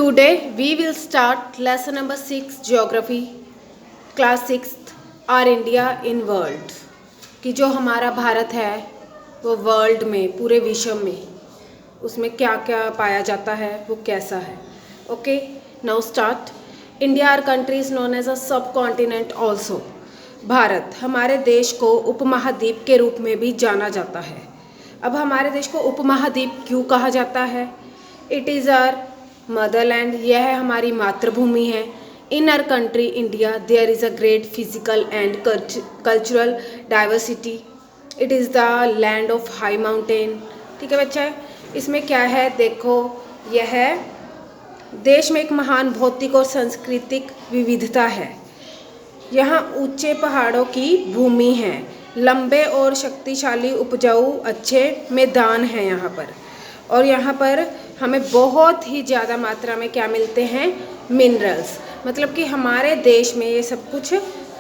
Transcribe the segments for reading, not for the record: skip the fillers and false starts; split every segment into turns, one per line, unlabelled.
Today we will start lesson number 6 geography class 6th our India in world कि जो हमारा भारत है वो वर्ल्ड में पूरे विश्व में उसमें क्या क्या पाया जाता है वो कैसा है। Okay now start. India our country is known as a subcontinent also. Bharat हमारे देश को उपमहाद्वीप के रूप में भी जाना जाता है। अब हमारे देश को उपमहाद्वीप क्यों कहा जाता है? इट इज़ आर मदरलैंड, यह हमारी मातृभूमि है। In our country India there is a great physical and cultural diversity. It is the land of high mountain. ठीक है बच्चा, इसमें क्या है देखो, यह देश में एक महान भौतिक और सांस्कृतिक विविधता है। यहाँ ऊंचे पहाड़ों की भूमि है, लंबे और शक्तिशाली उपजाऊ अच्छे मैदान हैं यहाँ पर, और यहाँ पर हमें बहुत ही ज़्यादा मात्रा में क्या मिलते हैं? मिनरल्स। मतलब कि हमारे देश में ये सब कुछ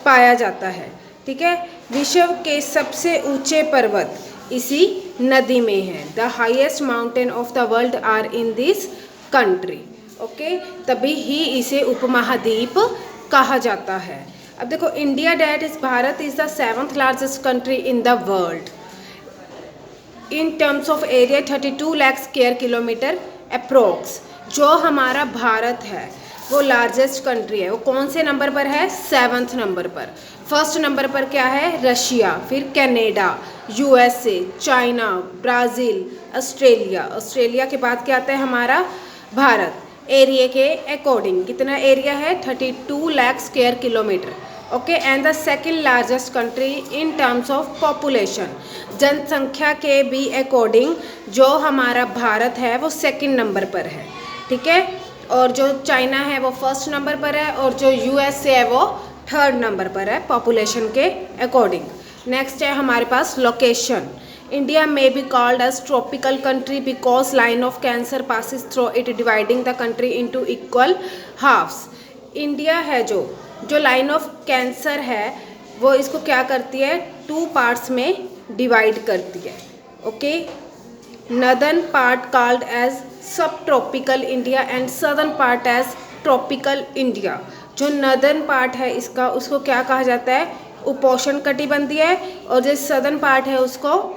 पाया जाता है। ठीक है, विश्व के सबसे ऊंचे पर्वत इसी नदी में हैं। The highest mountain of the world are in this country. Okay, तभी ही इसे उपमहाद्वीप कहा जाता है। अब देखो, India that is Bharat is the 7th largest country in the world in terms of area 32 lakh square kilometre approx. जो हमारा भारत है वो लार्जेस्ट कंट्री है। वो कौन से नंबर पर है? 7th नंबर पर। फर्स्ट नंबर पर क्या है? रशिया, फिर Canada, USA, China, Brazil, Australia. Australia के बाद क्या आता है? हमारा भारत। एरिया के अकॉर्डिंग कितना एरिया है? 32 lakh square kilometre. Okay, and the second largest country in terms of population. जनसंख्या के भी अकॉर्डिंग जो हमारा भारत है वो सेकंड नंबर पर है। ठीक है, और जो चाइना है वो फर्स्ट नंबर पर है, और जो यूएसए है वो थर्ड नंबर पर है पॉपुलेशन के अकॉर्डिंग। नेक्स्ट है हमारे पास लोकेशन। इंडिया में be called as tropical country because line of cancer passes through it dividing the country into equal halves. India है जो लाइन ऑफ कैंसर है वो इसको क्या करती है? 2 पार्ट्स में डिवाइड करती है। Okay, northern part called as sub tropical India and southern part as tropical India. जो नदर्न पार्ट है इसका उसको क्या कहा जाता है? उपोष्ण कटिबंधीय, और जो सदर्न पार्ट है उसको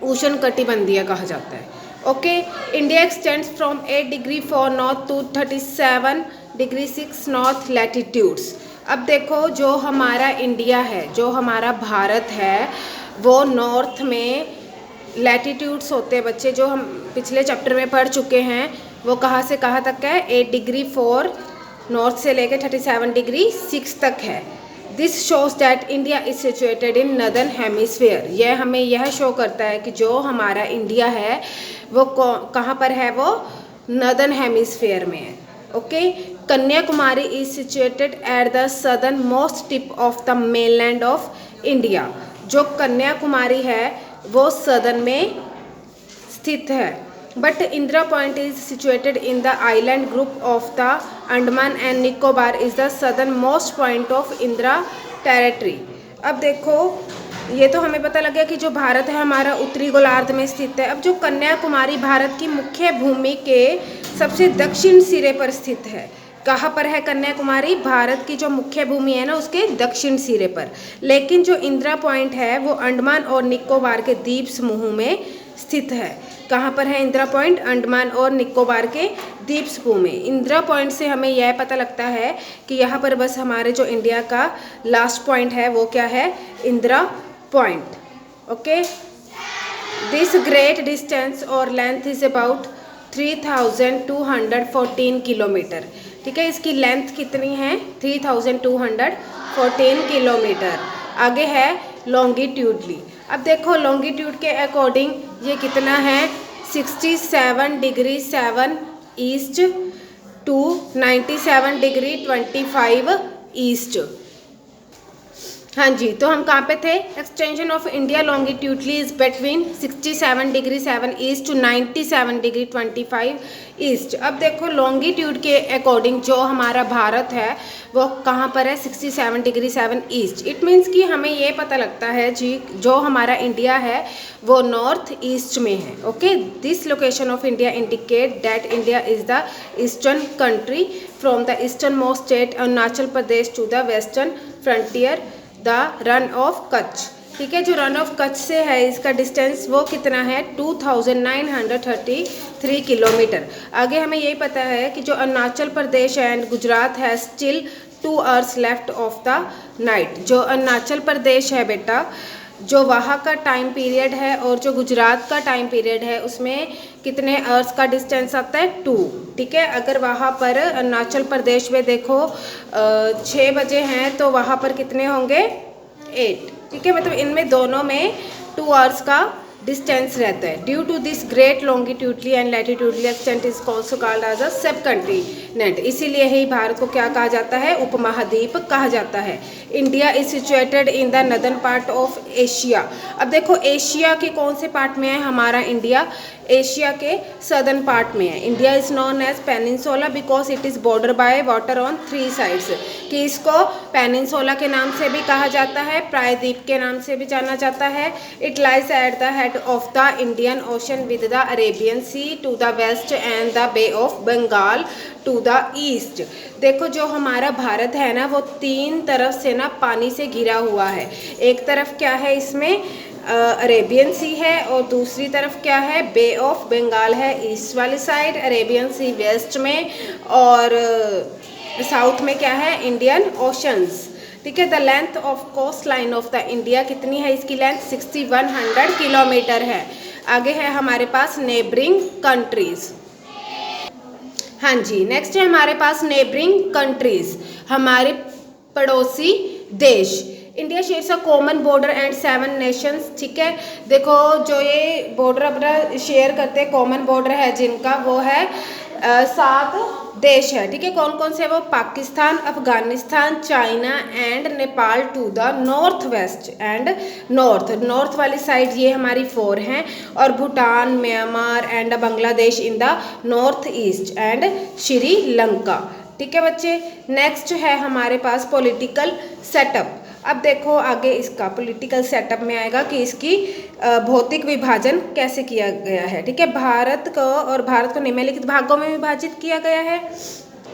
उष्ण कटिबंधीय कहा जाता है। Okay, India extends from 8 degree 4 north to 37 degree 6 north latitudes. अब देखो, जो हमारा इंडिया है, जो हमारा भारत है, वो नॉर्थ में लैटिट्यूड्स होते हैं बच्चे, जो हम पिछले चैप्टर में पढ़ चुके हैं। वो कहाँ से कहाँ तक है? 8 डिग्री 4 नॉर्थ से लेकर 37 डिग्री 6 तक है। This shows that India is situated in northern hemisphere. यह हमें यह शो करता है कि जो हमारा इंडिया है वो कहाँ पर है? वो नदर्न हेमिस्फीयर में है। Okay, Kanyakumari is situated at the southern most tip of the mainland of India. जो कन्याकुमारी है वो सदर्न में स्थित है। But Indira point is situated in the island group of the Andaman and Nicobar is the southern most point of Indira territory. अब देखो, ये तो हमें पता लग गया कि जो भारत है हमारा उत्तरी गोलार्ध में स्थित है। अब जो कन्याकुमारी भारत की मुख्य भूमि के सबसे दक्षिण सिरे पर स्थित है। कहाँ पर है कन्याकुमारी? भारत की जो मुख्य भूमि है ना उसके दक्षिण सिरे पर। लेकिन जो इंदिरा पॉइंट है वो अंडमान और निकोबार के द्वीप समूह में स्थित है। कहाँ पर है इंदिरा पॉइंट? अंडमान और निकोबार के द्वीप समूह में। इंदिरा पॉइंट से हमें यह पता लगता है कि यहाँ पर बस हमारे जो इंडिया का लास्ट पॉइंट है वो क्या है? Indira point. Okay, this great distance और लेंथ इज अबाउट 3214 किलोमीटर। ठीक है, इसकी लेंथ कितनी है? 3214 किलोमीटर। आगे है लॉन्गिट्यूडली। अब देखो, लॉन्गिट्यूड के अकॉर्डिंग ये कितना है? 67 degree 7 east to 97 degree 25 east. हाँ जी, तो हम कहाँ पे थे? Extension of India longitudinally is between 67 degree 7 east to 97 degree 25 east. अब देखो लॉन्गिट्यूड के अकॉर्डिंग जो हमारा भारत है वो कहाँ पर है? 67 डिग्री 7 ईस्ट। इट मीन्स कि हमें ये पता लगता है जी जो हमारा इंडिया है वो नॉर्थ ईस्ट में है। Okay, this location of India indicate that India is the eastern country from the eastern most state Arunachal Pradesh to the western frontier the Rann of Kutch. ठीक है, जो रन ऑफ कच्छ से है इसका डिस्टेंस वो कितना है? 2933 किलोमीटर। आगे हमें यही पता है कि जो अरुणाचल प्रदेश एंड गुजरात है still 2 hours left of the night. जो अरुणाचल प्रदेश है बेटा, जो वहाँ का टाइम पीरियड है और जो गुजरात का टाइम पीरियड है उसमें कितने आवर्स का डिस्टेंस आता है? 2। ठीक है, अगर वहाँ पर अरुणाचल प्रदेश में देखो 6 बजे हैं तो वहाँ पर कितने होंगे? 8। ठीक है, मतलब इनमें दोनों में 2 आवर्स का डिस्टेंस रहता है। Due to this great longitudinally and latitudinally extent is also called as a sub continent. इसीलिए ही भारत को क्या कहा जाता है? उपमहाद्वीप कहा जाता है। India is situated in the northern part of Asia. अब देखो एशिया के कौन से पार्ट में है हमारा इंडिया? एशिया के सदर्न पार्ट में है। India is known as peninsula because it is border by water on 3 sides. कि इसको पेनिनसुला के नाम से भी कहा जाता है, प्रायद्वीप के नाम से भी जाना जाता है। It lies at the head of the Indian ocean with the Arabian sea to the west and the bay of Bengal to the east. देखो जो हमारा भारत है ना वो 3 तरफ से ना पानी से घिरा हुआ है। एक तरफ क्या है इसमें? अरेबियन सी है और दूसरी तरफ क्या है? बे ऑफ बंगाल है ईस्ट वाली साइड, अरेबियन सी वेस्ट में और साउथ में क्या है? Indian oceans. ठीक है, the length of coast line of the India कितनी है? इसकी लेंथ 6100 किलोमीटर है। आगे है हमारे पास नेबरिंग कंट्रीज। हाँ जी, नेक्स्ट है हमारे पास नेबरिंग कंट्रीज, हमारे पड़ोसी देश। India shares a common border and 7 Nations. ठीक है, देखो जो ये बॉर्डर अपना शेयर करते हैं, कॉमन बॉर्डर है जिनका वो है 7 देश है। ठीक है, कौन कौन से? वो Pakistan, Afghanistan, China and Nepal to the north west and north वाली साइड ये हमारी 4 हैं, और Bhutan, Myanmar and Bangladesh in the north east and Sri Lanka. ठीक है बच्चे, नेक्स्ट है हमारे पास पॉलिटिकल सेटअप। अब देखो आगे इसका पॉलिटिकल सेटअप में आएगा कि इसकी भौतिक विभाजन कैसे किया गया है। ठीक है, भारत को निम्नलिखित भागों में विभाजित किया गया है।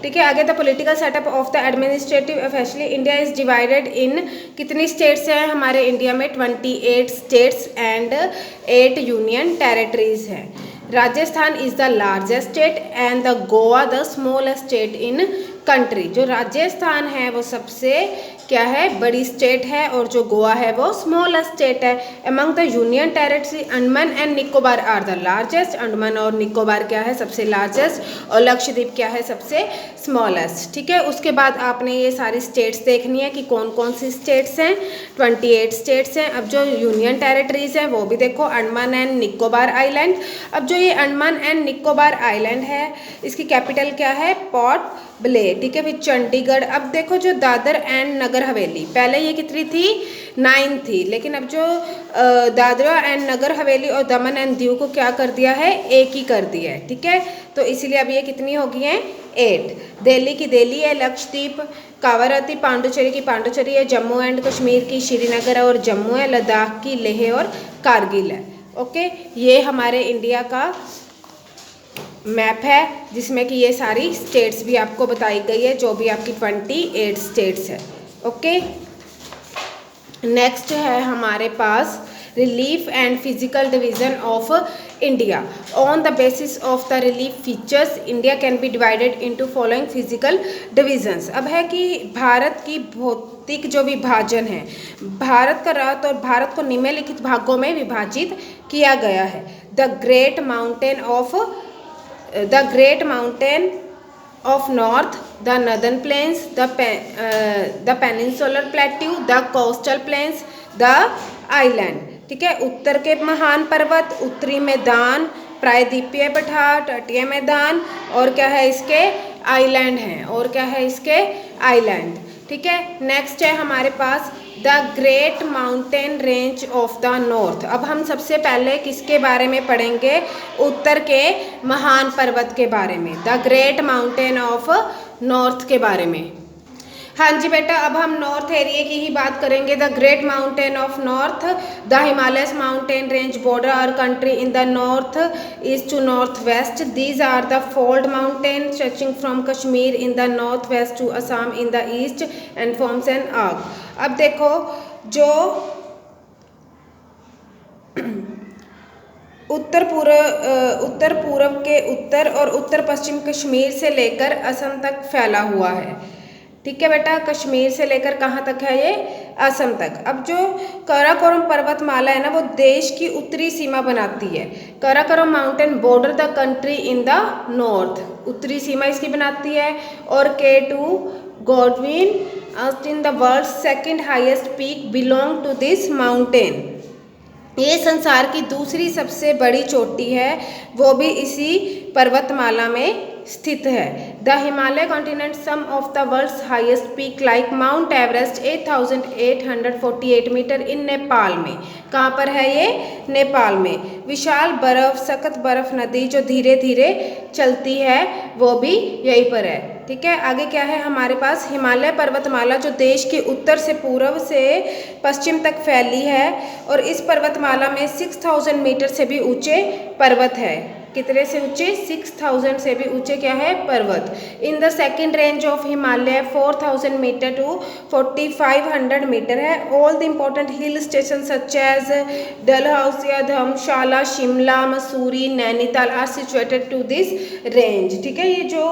ठीक है, आगे the political setup of the administrative officially India is divided in कितनी स्टेट्स हैं हमारे इंडिया में? 28 स्टेट्स एंड 8 यूनियन टेरिटरीज हैं। Rajasthan is the largest state and the Goa the smallest state in country. जो राजस्थान है वो सबसे क्या है? बड़ी स्टेट है, और जो गोवा है वो स्मॉलेस्ट स्टेट है। Among the union territory Andaman and Nicobar are the largest. Andaman और निकोबार क्या है? सबसे लार्जेस्ट, और लक्षद्वीप क्या है? सबसे स्मॉलेस्ट। ठीक है, उसके बाद आपने ये सारी स्टेट्स देखनी है कि कौन कौन सी स्टेट्स हैं। 28 स्टेट्स हैं। अब जो यूनियन टेरिटरीज हैं वो भी देखो, अंडमान एंड निकोबार आइलैंड। अब जो ये अंडमान एंड निकोबार आइलैंड है इसकी कैपिटल क्या है? Port Blair. ठीक है, फिर चंडीगढ़। अब देखो जो दादर एंड नगर हवेली, पहले ये कितनी थी? 9 थी, लेकिन अब जो दादरा एंड नगर हवेली और दमन एंड दीव को क्या कर दिया है? एक ही कर दिया है। ठीक है, तो इसीलिए अब ये कितनी हो गई हैं? 8। दिल्ली की दिल्ली है, लक्षद्वीप, कावारती पांडुचेरी की पांडुचेरी है, जम्मू एंड कश्मीर की श्रीनगर और जम्मू है, लद्दाख की लेह और कारगिल है। ओके, ये हमारे इंडिया का मैप है जिसमें कि ये सारी स्टेट्स भी आपको बताई गई है, जो भी आपकी 28 स्टेट्स है। ओके, नेक्स्ट है हमारे पास relief and physical division of India. On the basis of the relief features India can be divided into following physical divisions. अब है कि भारत की भौतिक जो विभाजन है, भारत का रात और भारत को निम्नलिखित भागों में विभाजित किया गया है। The great mountain of north, the northern plains, the peninsular plateau, the coastal plains, the island। ठीक है, उत्तर के महान पर्वत, उत्तरी मैदान, प्रायद्वीपीय पठार, तटीय मैदान, और क्या है इसके? आइलैंड हैं, और क्या है इसके? आइलैंड। ठीक है। नेक्स्ट है हमारे पास the great mountain range of the north. अब हम सबसे पहले किसके बारे में पढ़ेंगे, उत्तर के महान पर्वत के बारे में, the great mountain of north के बारे में। हाँ जी बेटा, अब हम नॉर्थ एरिया की ही बात करेंगे। The great mountain of north, the Himalayas mountain range border our country in the north east to north west. These are the fold mountain stretching from Kashmir in the north west to Assam in the east and forms an arc. अब देखो, जो उत्तर पूर्व के उत्तर और उत्तर पश्चिम कश्मीर से लेकर असम तक फैला हुआ है। ठीक है बेटा, कश्मीर से लेकर कहाँ तक है ये, असम तक। अब जो काराकोरम पर्वतमाला है ना, वो देश की उत्तरी सीमा बनाती है। Karakoram mountain border the country in the north, उत्तरी सीमा इसकी बनाती है। और K2 Godwin in the world second highest peak belong to this mountain. ये संसार की दूसरी सबसे बड़ी चोटी है, वो भी इसी पर्वतमाला में स्थित है। The Himalaya continent some of the world's highest peak like Mount Everest 8848 metre in Nepal में। कहाँ पर है ये, नेपाल में। विशाल बर्फ, सख्त बर्फ नदी जो धीरे धीरे चलती है, वो भी यहीं पर है। ठीक है, आगे क्या है हमारे पास, हिमालय पर्वतमाला जो देश के उत्तर से पूर्व से पश्चिम तक फैली है, और इस पर्वतमाला में 6000 मीटर से भी ऊंचे पर्वत है। कितने से ऊंचे, 6000 से भी ऊंचे क्या है, पर्वत। In the second range of Himalaya 4000 metre to 4500 metre है। All the important hill station such as Dalhousie, Dharamshala, Shimla, Mussoorie, Nainital are situated to this range. ठीक है, ये जो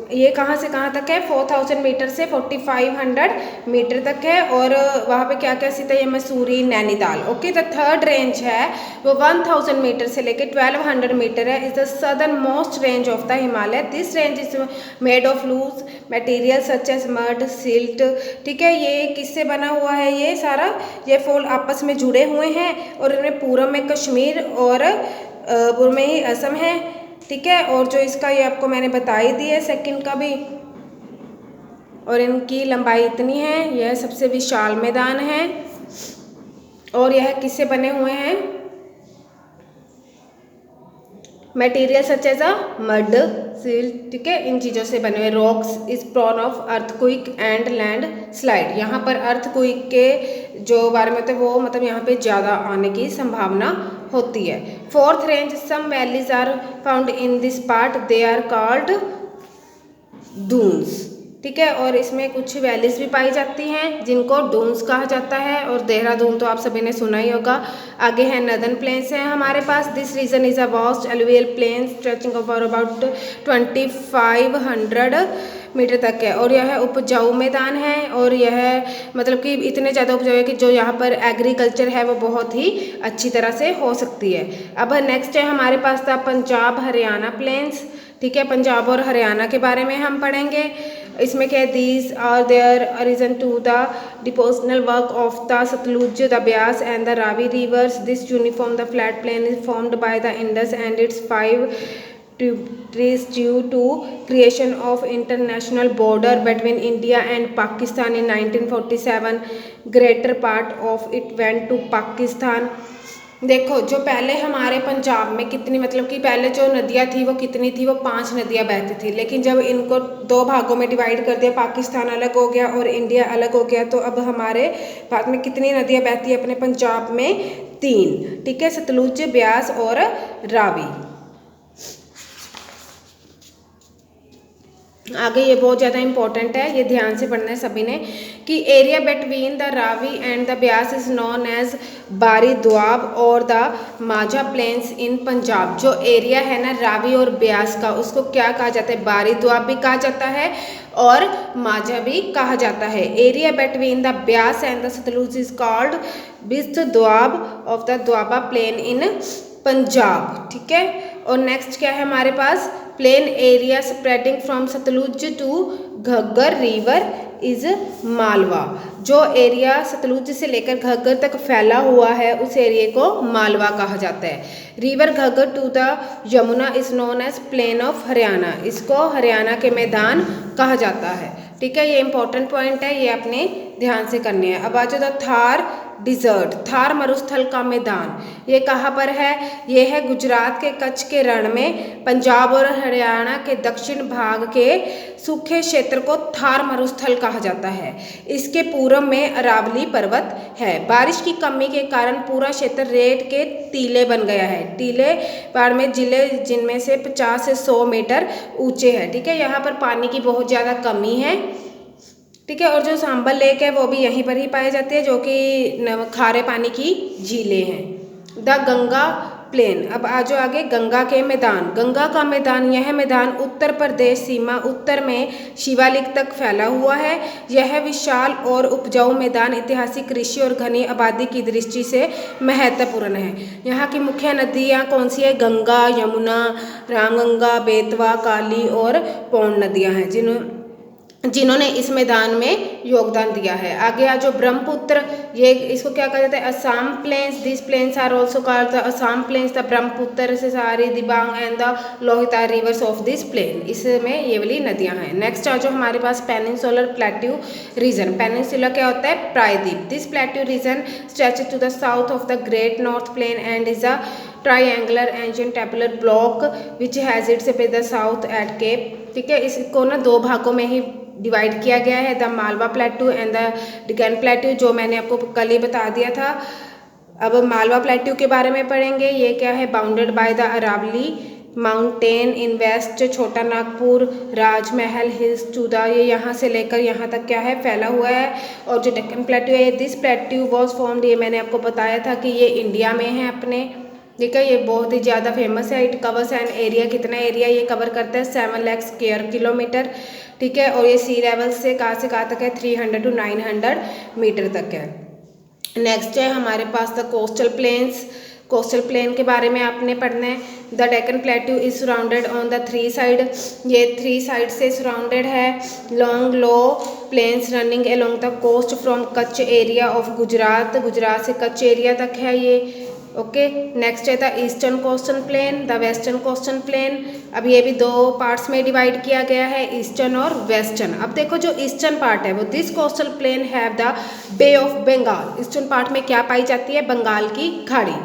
ये कहाँ से कहाँ तक है, 4000 मीटर से 4500 मीटर तक है। और वहाँ पे क्या क्या स्थित है, ये Mussoorie, Nainital. Okay, the third range है वो 1000 मीटर से लेके 1200 मीटर है। Is the southern most range of the Himalaya. This range is made of loose material such as mud, silt. ठीक है, ये किससे बना हुआ है, ये सारा, ये फोल्ड आपस में जुड़े हुए हैं, और इनमें पूर्व में कश्मीर और पूर्व में ही असम है। ठीक है, और जो इसका ये आपको मैंने बता ही दी है सेकंड का भी, और इनकी लंबाई इतनी है। यह सबसे विशाल मैदान है, और यह किससे बने हुए हैं, material such as a mud, silt. ठीक है, इन चीज़ों से बने हुए। Rocks is prone of earthquake and land slide. यहाँ पर अर्थक्वेक के जो बारे में होते हैं वो मतलब यहाँ पे ज़्यादा आने की संभावना होती है। Fourth range, some valleys are found in this part, they are called Doons. ठीक है, और इसमें कुछ वैलीज भी पाई जाती हैं जिनको डून्स कहा जाता है। और देहरादून तो आप सभी ने सुना ही होगा। आगे है नदर्न प्लेन्स हैं हमारे पास। This region is a vast alluvial plain stretching over about 2500 metre तक है, और यह उपजाऊ मैदान है, और यह मतलब कि इतने ज़्यादा उपजाऊ है कि जो यहाँ पर एग्रीकल्चर है वो बहुत ही अच्छी तरह से हो सकती है। अब नेक्स्ट है हमारे पास था पंजाब हरियाणा प्लेन्स। ठीक है, पंजाब और हरियाणा के बारे में हम पढ़ेंगे। इसमें क्या है, these are their origin to the depositional work of the Sutlej, the Beas and the Ravi rivers. This uniform the flat plain is formed by the Indus and its 5 tributaries due to creation of international border between India and Pakistan in 1947. Greater part of it went to Pakistan. देखो, जो पहले हमारे पंजाब में कितनी मतलब कि पहले जो नदियाँ थी वो कितनी थी, वो 5 नदियाँ बहती थी। लेकिन जब इनको 2 भागों में डिवाइड कर दिया, पाकिस्तान अलग हो गया और इंडिया अलग हो गया, तो अब हमारे भारत में कितनी नदियाँ बहती है अपने पंजाब में, 3। ठीक है, सतलुज, ब्यास और रावी। आगे ये बहुत ज़्यादा इंपॉर्टेंट है, ये ध्यान से पढ़ना है सभी ने, कि area between the Ravi and the Beas is known as Bari Doab और द माझा प्लेन्स इन पंजाब। जो एरिया है ना रावी और ब्यास का, उसको क्या कहा जाता है, बारी द्वाब भी कहा जाता है और माझा भी कहा जाता है। Area between the Beas and the Sutlej is called Bist Doab of the Doaba plain in Punjab. ठीक है, और नेक्स्ट क्या है हमारे पास, plain area spreading from Sutlej to Ghaggar river is Malwa. जो एरिया सतलुज से लेकर घग्गर तक फैला हुआ है उस एरिया को मालवा कहा जाता है। River Ghaggar to the Yamuna is known as plain of Haryana. इसको हरियाणा के मैदान कहा जाता है। ठीक है, ये इंपॉर्टेंट पॉइंट है, ये अपने ध्यान से करने हैं। अब आ जाओ थार डिजर्ट, थार मरुस्थल का मैदान, ये कहाँ पर है? ये है गुजरात के कच्छ के रण में, पंजाब और हरियाणा के दक्षिण भाग के सूखे क्षेत्र को थार मरुस्थल कहा जाता है। इसके पूर्व में अरावली पर्वत है। बारिश की कमी के कारण पूरा क्षेत्र रेत के टीले बन गया है। टीले बाड़मेर जिले जिनमें से 50 से 100 मीटर ऊंचे हैं। ठीक है, यहाँ पर पानी की बहुत ज़्यादा कमी है। ठीक है, और जो सांबल लेक है वो भी यहीं पर ही पाए जाते हैं, जो कि खारे पानी की झीलें हैं। The Ganga plain. अब आ जाओ आगे, गंगा के मैदान। गंगा का मैदान, यह मैदान उत्तर प्रदेश सीमा उत्तर में शिवालिक तक फैला हुआ है। यह विशाल और उपजाऊ मैदान ऐतिहासिक कृषि और घनी आबादी की दृष्टि से महत्वपूर्ण है। यहाँ की मुख्य नदियाँ कौन सी है? गंगा, यमुना, रामगंगा, बेतवा, काली और पौंड नदियाँ हैं जिन्होंने इस मैदान में योगदान दिया है। आगे आज जो ब्रह्मपुत्र, ये इसको क्या कहा जाता है? Assam plains. This plains are also called the Assam plains, the Brahmaputra से सारी Dibang and the Lohit rivers of this plain. इसमें ये वाली नदियां हैं। नेक्स्ट आज जो हमारे पास पेनिनसुलर प्लेट्यू रीजन। पेनिनसुला क्या होता है? प्रायद्वीप। This plateau region stretches to the south of the great north plain and is a triangular ancient tabular block which has its with the south eight cap. ठीक है, इसको ना दो भागों में ही डिवाइड किया गया है, the Malwa plateau and the Deccan plateau, जो मैंने आपको कल ही बता दिया था। अब मालवा प्लेट्यू के बारे में पढ़ेंगे। ये क्या है? Bounded by the Aravalli mountain in west, Chota Nagpur, Rajmahal hills to the, ये यहाँ से लेकर यहाँ तक क्या है? फैला हुआ है। और जो डेक्कन प्लेट्यू है, दिस प्लेट्यू वॉज फॉर्म्ड, ये मैंने आपको बताया था कि ये इंडिया में है अपने। ठीक है, ये बहुत ही ज़्यादा फेमस है। इट कवर्स एन एरिया, कितना एरिया ये कवर करता है? 7 लाख स्क्वायर किलोमीटर। ठीक है, और ये सी लेवल से कहाँ तक है? 300 to 900 मीटर तक है। नेक्स्ट है हमारे पास the coastal plains. Coastal plain के बारे में आपने पढ़ना है। The Deccan plateau is surrounded on the 3 side, ये 3 साइड से सराउंडेड है। Long low plains running along the coast from Kutch area of Gujarat, Gujarat से कच्छ एरिया तक है ये। ओके, नेक्स्ट है the eastern coastal plain, the western coastal plain. अब ये भी दो पार्ट्स में डिवाइड किया गया है, ईस्टर्न और वेस्टर्न। अब देखो जो ईस्टर्न पार्ट है वो, this coastal plain have the bay of Bengal. Eastern part में क्या पाई जाती है? बंगाल की खाड़ी।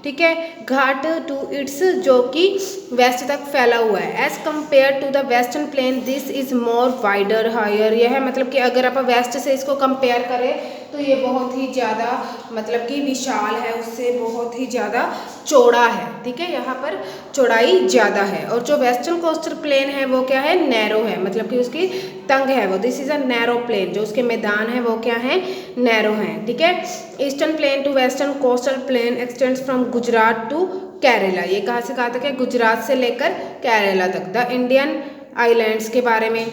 ठीक है, घाट टू इट्स, जो कि वेस्ट तक फैला हुआ है। As compare to the western plain this is more wider higher. यह है मतलब कि अगर आप वेस्ट से इसको कंपेयर करें तो ये बहुत ही ज़्यादा मतलब कि विशाल है, उससे बहुत ही ज़्यादा चौड़ा है। ठीक है, यहाँ पर चौड़ाई ज़्यादा है। और जो वेस्टर्न कोस्टल प्लेन है वो क्या है? नैरो है, मतलब कि उसकी तंग है वो। This is a narrow plain, जो उसके मैदान है वो क्या है? नैरो हैं। ठीक है, eastern plain to western coastal plain extends from Gujarat to Kerala. ये कहाँ से कहाँ तक है? गुजरात से लेकर केरला तक। द इंडियन आइलैंड्स के बारे में,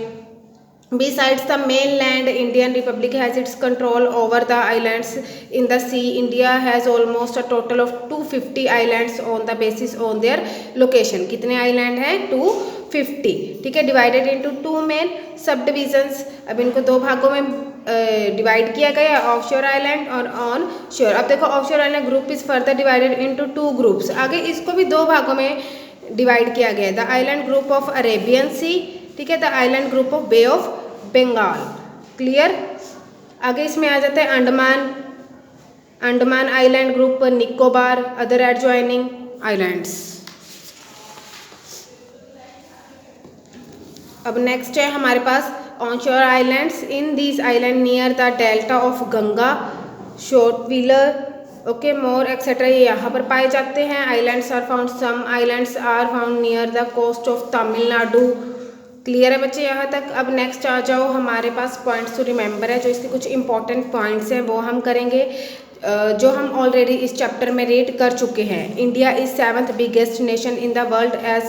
Besides the mainland, Indian Republic has its control over the islands in the sea. India has almost a total of 250 islands on the basis on their location. कितने आइलैंड हैं? 250। ठीक है, divided into 2 main सब divisions. अब इनको दो भागों में डिवाइड किया गया है, ऑफ शोर आइलैंड और ऑन शोर। अब देखो ऑफ शोर island group is further divided into 2 groups. आगे इसको भी दो भागों में डिवाइड किया गया है, the island group of Arabian sea. ठीक है, the island group of bay of Bengal. Clear? आगे इसमें आ जाता है Andaman island group, Nicobar, other adjoining islands. अब नेक्स्ट है हमारे पास onshore islands. In these island near the delta of Ganga, short wheeler, okay, more etcetera, ये यहाँ पर पाए जाते हैं। Islands are found, some islands are found near the coast of Tamil Nadu. Clear है बच्चे यहाँ तक? अब नेक्स्ट आ जाओ, हमारे पास पॉइंट्स टू रिमेंबर है, जो इसके कुछ इंपॉर्टेंट पॉइंट्स हैं वो हम करेंगे, जो हम ऑलरेडी इस चैप्टर में रीड कर चुके हैं। India is 7th biggest nation in the world as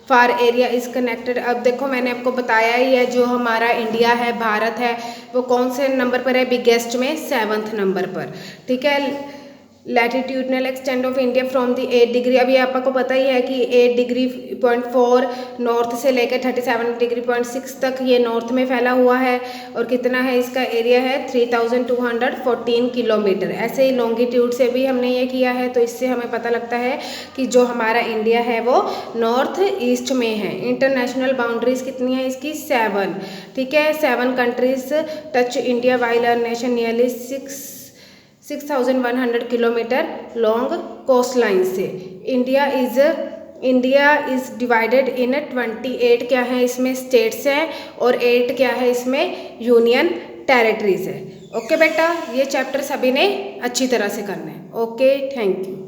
far area is connected. अब देखो मैंने आपको बताया ही है, जो हमारा इंडिया है, भारत है, वो कौन से नंबर पर है? बिगेस्ट में 7th नंबर पर। ठीक है, latitudinal extend of India from the 8 degree, अभी आपको पता ही है कि 8 डिग्री पॉइंट 4 नॉर्थ से लेकर 37 डिग्री पॉइंट 6 तक ये नॉर्थ में फैला हुआ है। और कितना है इसका एरिया है 3214 किलोमीटर। ऐसे ही लॉन्गिट्यूड से भी हमने ये किया है, तो इससे हमें पता लगता है कि जो हमारा इंडिया है वो नॉर्थ ईस्ट में है। इंटरनेशनल बाउंड्रीज कितनी है इसकी 7, ठीक है। 7 countries touch India while a nation nearly 6100 kilometre long coast line से। इंडिया इज़ डिवाइडेड इन 28 क्या है इसमें स्टेट्स हैं और 8 क्या है इसमें यूनियन टेरिटरीज है। ओके बेटा, ये चैप्टर सभी ने अच्छी तरह से करना है। Okay, thank you.